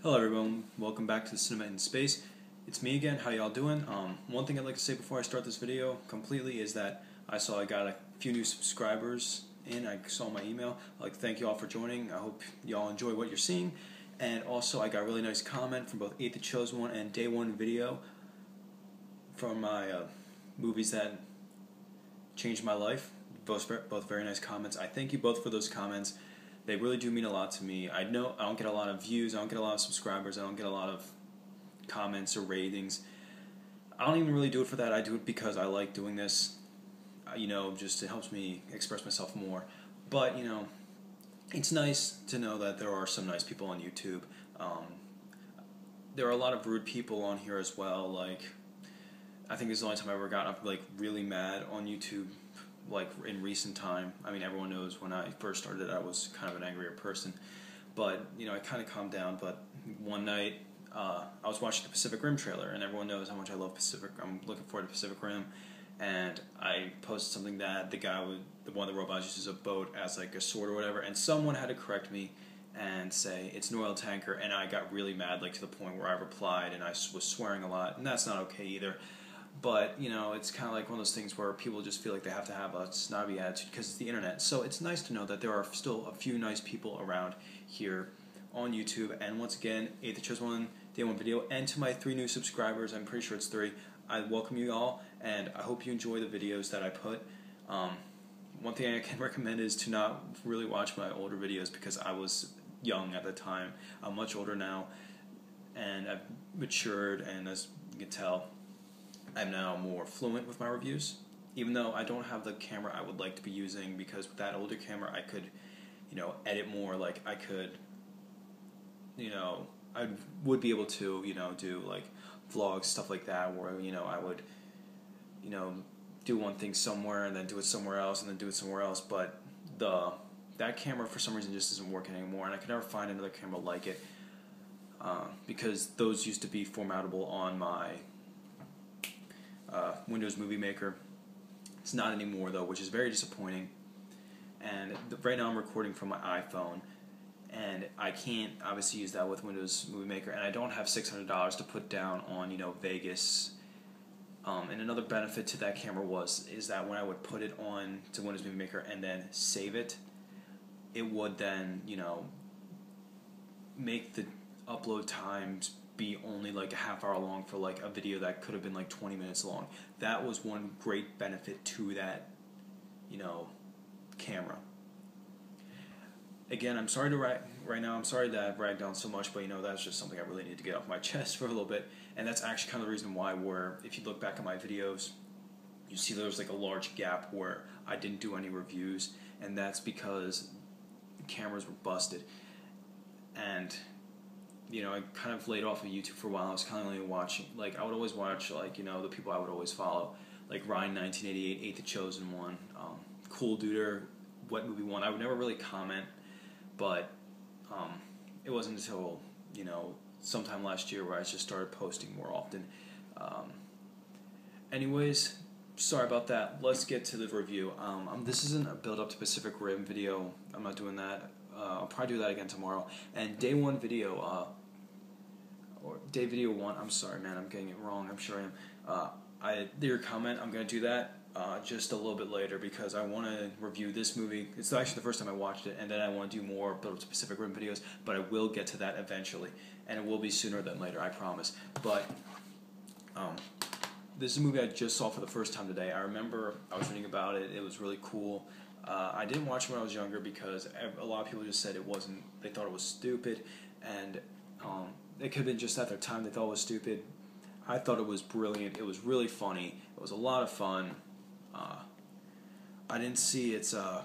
Hello everyone, welcome back to the Cinema in Space. It's me again, how y'all doing? One thing I'd like to say before I start this video completely is that I got a few new subscribers in. I saw my email. I'd like to thank you all for joining. I hope y'all enjoy what you're seeing. And also I got a really nice comment from both 8 The Chosen One and Day One Video from my movies that changed my life. Both very nice comments. I thank you both for those comments. They really do mean a lot to me. I know I don't get a lot of views, I don't get a lot of subscribers, I don't get a lot of comments or ratings. I don't even really do it for that. I do it because I like doing this. Just it helps me express myself more. But, it's nice to know that there are some nice people on YouTube. There are a lot of rude people on here as well. I think this is the only time I ever got really mad on YouTube, in recent time. I mean, everyone knows when I first started I was kind of an angrier person, but I kind of calmed down. But one night I was watching the Pacific Rim trailer, and everyone knows how much I love Pacific. I'm looking forward to Pacific Rim, and I posted something that one of the robots uses a boat as like a sword or whatever, and someone had to correct me and say it's an oil tanker, and I got really mad, to the point where I replied and I was swearing a lot, and that's not okay either. But, it's kind of like one of those things where people just feel like they have to have a snobby attitude because it's the internet. So it's nice to know that there are still a few nice people around here on YouTube. And once again, 8 The Chosen One, Day One Video, and to my 3 new subscribers, I'm pretty sure it's 3, I welcome you all, and I hope you enjoy the videos that I put. One thing I can recommend is to not really watch my older videos because I was young at the time. I'm much older now, and I've matured, and as you can tell, I'm now more fluent with my reviews, even though I don't have the camera I would like to be using, because with that older camera I could, edit more. I could, I would be able to, do vlogs, stuff like that, where, I would, do one thing somewhere and then do it somewhere else and then do it somewhere else, but that camera for some reason just isn't working anymore, and I could never find another camera like it, because those used to be formatable on my Windows Movie Maker. It's not anymore though, which is very disappointing. And right now I'm recording from my iPhone, and I can't obviously use that with Windows Movie Maker, and I don't have $600 to put down on Vegas. And another benefit to that camera is that when I would put it on to Windows Movie Maker and then save it, it would then make the upload times be only a half hour long for a video that could have been 20 minutes long. That was one great benefit to that camera. Again, I'm sorry to right now, I'm sorry that I've ragged on so much, but that's just something I really need to get off my chest for a little bit. And that's actually kind of the reason why, if you look back at my videos, you see there's a large gap where I didn't do any reviews, and that's because the cameras were busted. And I kind of laid off of YouTube for a while. I was kind of only watching, I would always watch, the people I would always follow, Ryan 1988, 8 The Chosen One, Cool Duder, What Movie One. I would never really comment, but it wasn't until, sometime last year where I just started posting more often. Anyways, sorry about that. Let's get to the review. This isn't a build-up to Pacific Rim video. I'm not doing that. I'll probably do that again tomorrow. And Day One Video, or Day Video 1, I'm sorry, man, I'm getting it wrong, I'm sure I am. Your comment, I'm going to do that just a little bit later, because I want to review this movie. It's actually the first time I watched it, and then I want to do more build-up to Pacific Rim videos, but I will get to that eventually, and it will be sooner than later, I promise. But this is a movie I just saw for the first time today. I remember I was reading about it. It was really cool. I didn't watch it when I was younger because a lot of people just said they thought it was stupid, and it could have been just at their time they thought it was stupid. I thought it was brilliant. It was really funny. It was a lot of fun. I didn't see the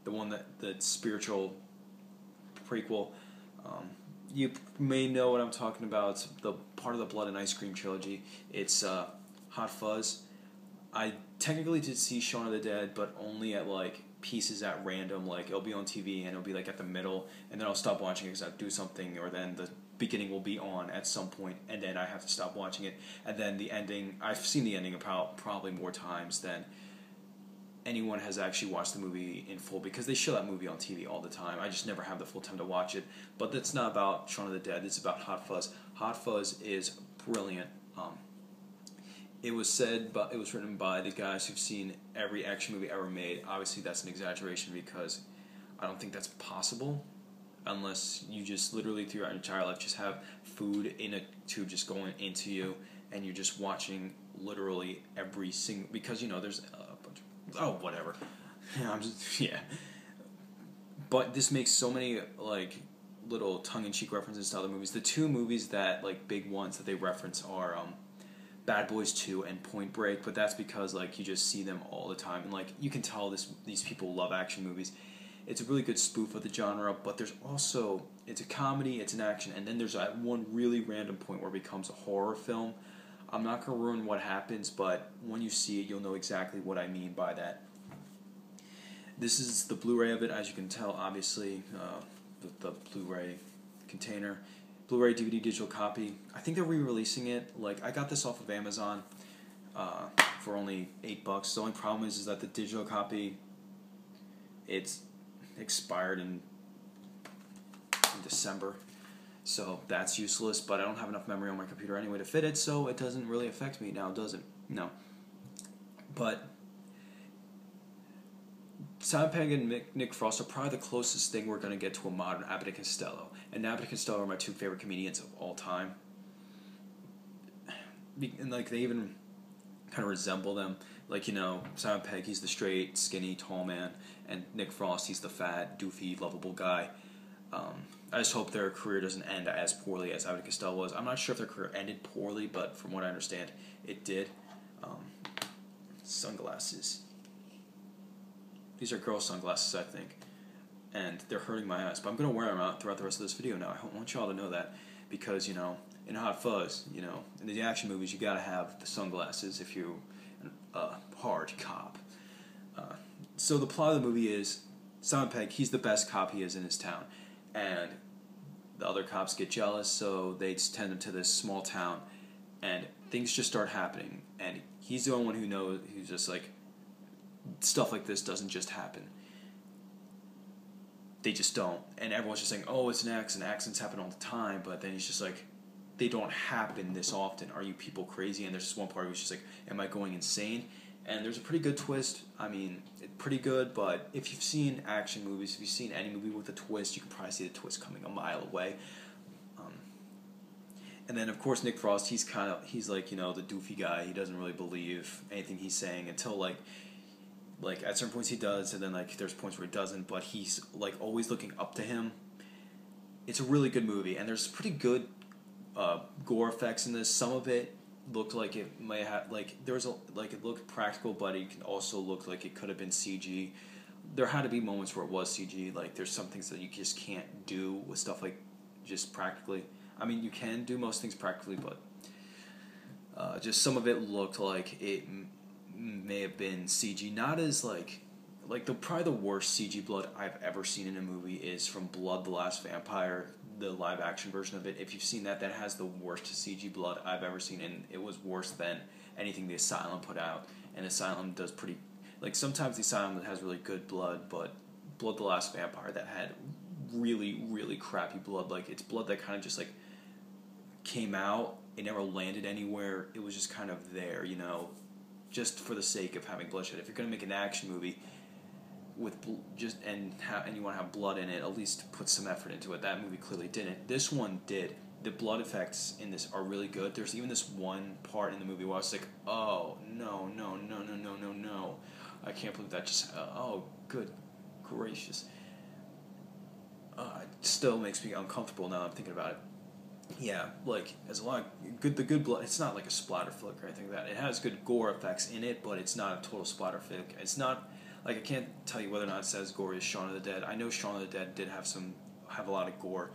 one the spiritual prequel. You may know what I'm talking about. It's the part of the Blood and Ice Cream trilogy. It's Hot Fuzz. I technically did see Shaun of the Dead, but only at pieces at random. It'll be on TV and it'll be at the middle, and then I'll stop watching it because I do something, or then the beginning will be on at some point, and then I have to stop watching it. And then the ending, I've seen the ending about probably more times than anyone has actually watched the movie in full, because they show that movie on TV all the time. I just never have the full time to watch it. But that's not about Shaun of the Dead. It's about Hot Fuzz. Hot Fuzz is brilliant. It was written by the guys who've seen every action movie ever made. Obviously, that's an exaggeration because I don't think that's possible unless you just literally through your entire life just have food in a tube just going into you, and you're just watching literally every single, because there's a bunch of, whatever. Yeah. But this makes so many like little tongue-in-cheek references to other movies. The two movies that like big ones that they reference are Bad Boys 2 and Point Break, but that's because like you just see them all the time, and like you can tell these people love action movies. It's a really good spoof of the genre, but there's also, it's a comedy, it's an action, and then there's that one really random point where it becomes a horror film. I'm not going to ruin what happens, but when you see it, you'll know exactly what I mean by that. This is the Blu-ray of it, as you can tell, obviously, the Blu-ray container. Blu-ray DVD digital copy. I think they're re-releasing it. Like, I got this off of Amazon for only $8. The only problem is that the digital copy, it's expired in December, so that's useless. But I don't have enough memory on my computer anyway to fit it, so it doesn't really affect me now, does it? No. But Simon Pegg and Nick Frost are probably the closest thing we're going to get to a modern Abbott and Costello. And Abbott and Costello are my two favorite comedians of all time. And like they even kind of resemble them. Like, Simon Pegg, he's the straight, skinny, tall man, and Nick Frost, he's the fat, doofy, lovable guy. I just hope their career doesn't end as poorly as Abbott and Costello was. I'm not sure if their career ended poorly, but from what I understand, it did. Sunglasses. These are girl sunglasses, I think, and they're hurting my eyes, but I'm going to wear them out throughout the rest of this video now. I want y'all to know that, because, in Hot Fuzz, in the action movies, you got to have the sunglasses if you're a hard cop. So the plot of the movie is Simon Pegg, he's the best cop he is in his town, and the other cops get jealous, so they send him to this small town, and things just start happening, and he's the only one who knows, who's just like, stuff like this doesn't just happen. They just don't. And everyone's just saying, oh, it's an accident. Accidents happen all the time. But then he's just like, they don't happen this often. Are you people crazy? And there's just one part where he's just like, am I going insane? And there's a pretty good twist. I mean, pretty good, but if you've seen action movies, if you've seen any movie with a twist, you can probably see the twist coming a mile away. And then, of course, Nick Frost, he's like, the doofy guy. He doesn't really believe anything he's saying until, like at certain points he does, and then like there's points where he doesn't, but he's like always looking up to him. It's a really good movie, and there's pretty good gore effects in this. Some of it looked like it may have, like, it looked practical, but it can also look like it could have been CG. There had to be moments where it was CG. Like, there's some things that you just can't do with stuff like just practically. I mean, you can do most things practically, but just some of it looked like it may have been CG. Not as probably the worst CG blood I've ever seen in a movie is from Blood the Last Vampire, the live action version of it. If you've seen that, that has the worst CG blood I've ever seen, and it was worse than anything the Asylum put out. And Asylum does pretty, like, sometimes the Asylum has really good blood, but Blood the Last Vampire, that had really, really crappy blood. Like, it's blood that kind of just like came out, it never landed anywhere, it was just kind of there, just for the sake of having bloodshed. If you're going to make an action movie with and you want to have blood in it, at least put some effort into it. That movie clearly didn't. This one did. The blood effects in this are really good. There's even this one part in the movie where I was like, oh, no, I can't believe that just, oh, good gracious. It still makes me uncomfortable now that I'm thinking about it. Yeah, like, there's a lot of the good blood. It's not like a splatter flick or anything like that. It has good gore effects in it, but it's not a total splatter flick. It's not, like, I can't tell you whether or not it's as gory as Shaun of the Dead. I know Shaun of the Dead did have a lot of gore,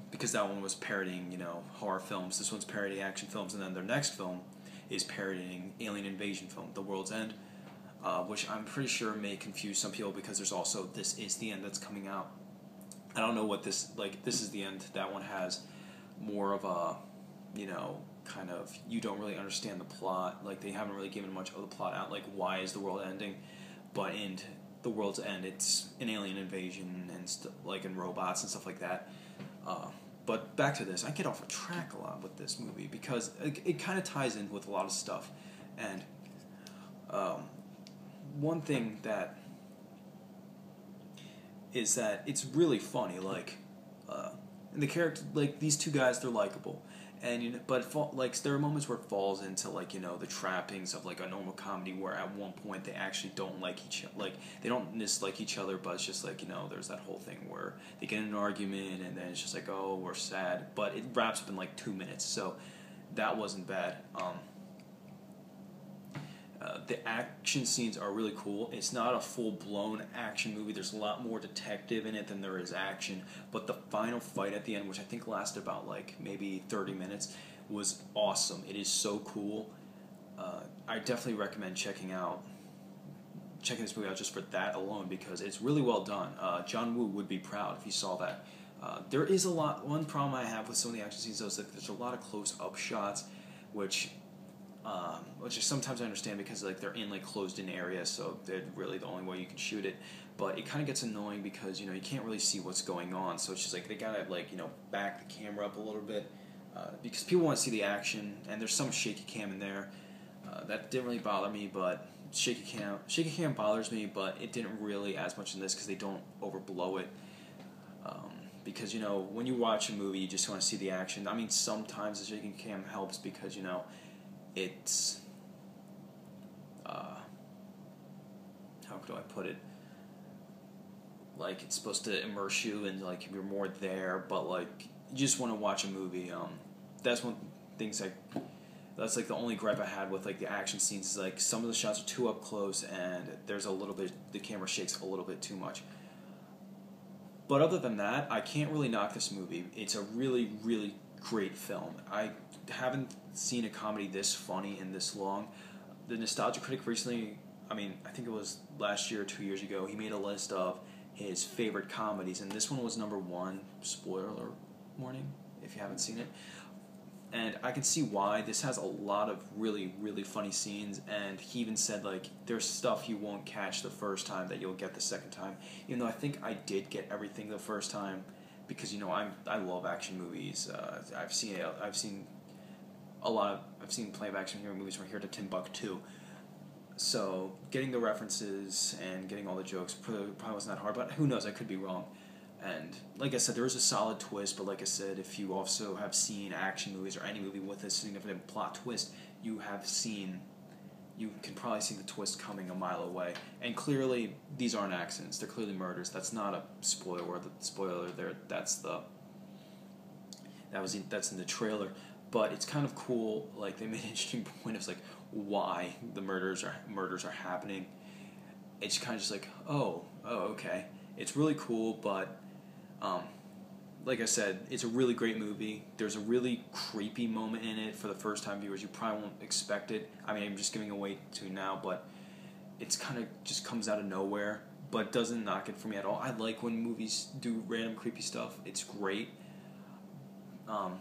because that one was parodying, horror films. This one's parodying action films, and then their next film is parodying alien invasion film, The World's End, which I'm pretty sure may confuse some people because there's also This Is the End that's coming out. I don't know what This Is the End, that one has more of a, kind of, you don't really understand the plot. Like, they haven't really given much of the plot out, like, why is the world ending? But in the world's end, it's an alien invasion and like, and robots and stuff like that. But back to this, I get off track a lot with this movie because it kind of ties in with a lot of stuff. And one thing that is that it's really funny. Like, and the character, like, these two guys, they're likable. And like, there are moments where it falls into, like, the trappings of, like, a normal comedy, where at one point they actually don't like each other. Like, they don't dislike each other, but it's just like, there's that whole thing where they get in an argument and then it's just like, oh, we're sad. But it wraps up in like 2 minutes, so that wasn't bad. The action scenes are really cool. It's not a full-blown action movie. There's a lot more detective in it than there is action. But the final fight at the end, which I think lasted about like maybe 30 minutes, was awesome. It is so cool. I definitely recommend checking this movie out just for that alone, because it's really well done. John Woo would be proud if he saw that. There is one problem I have with some of the action scenes, though, is that there's a lot of close-up shots, which sometimes I understand because, like, they're in, like, closed-in areas, so they're really the only way you can shoot it. But it kind of gets annoying because, you can't really see what's going on. So it's just like they gotta, like, back the camera up a little bit because people want to see the action, and there's some shaky cam in there. That didn't really bother me, but shaky cam bothers me, but it didn't really as much in this because they don't overblow it. Because, when you watch a movie, you just want to see the action. I mean, sometimes the shaky cam helps because, it's, how do I put it? Like, it's supposed to immerse you and, like, you're more there, but, like, you just want to watch a movie. That's one things that's, like, the only gripe I had with, like, the action scenes is, like, some of the shots are too up close and there's a little bit, the camera shakes a little bit too much. But other than that, I can't really knock this movie. It's a really, really great film. I haven't seen a comedy this funny and this long. The Nostalgia Critic recently, I think it was last year or 2 years ago, he made a list of his favorite comedies, and this one was number 1. Spoiler warning if you haven't seen it. And I can see why. This has a lot of really, really funny scenes, and he even said, like, there's stuff you won't catch the first time that you'll get the second time. Even though I think I did get everything the first time, because, I love action movies. I've seen plenty of action hero movies from here to Timbuktu. So getting the references and getting all the jokes probably wasn't that hard, but who knows, I could be wrong. And like I said, there is a solid twist, but like I said, if you also have seen action movies or any movie with a significant plot twist, you can probably see the twist coming a mile away. And clearly, these aren't accidents. They're clearly murders. That's not a spoiler. There. That's in the trailer. But it's kind of cool. Like, they made an interesting point of, like, why the murders are happening. It's kind of just like, oh, okay. It's really cool, but like I said, it's a really great movie. There's a really creepy moment in it for the first-time viewers. You probably won't expect it. I'm just giving away to now, but it's kind of just comes out of nowhere, but doesn't knock it for me at all. I like when movies do random creepy stuff. It's great.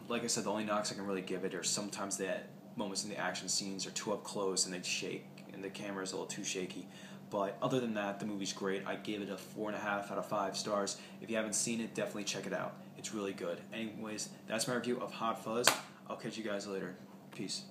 Like I said, the only knocks I can really give it are sometimes the moments in the action scenes are too up close and they shake, and the camera's a little too shaky. But other than that, the movie's great. I gave it a 4.5 out of 5 stars. If you haven't seen it, definitely check it out. It's really good. Anyways, that's my review of Hot Fuzz. I'll catch you guys later. Peace.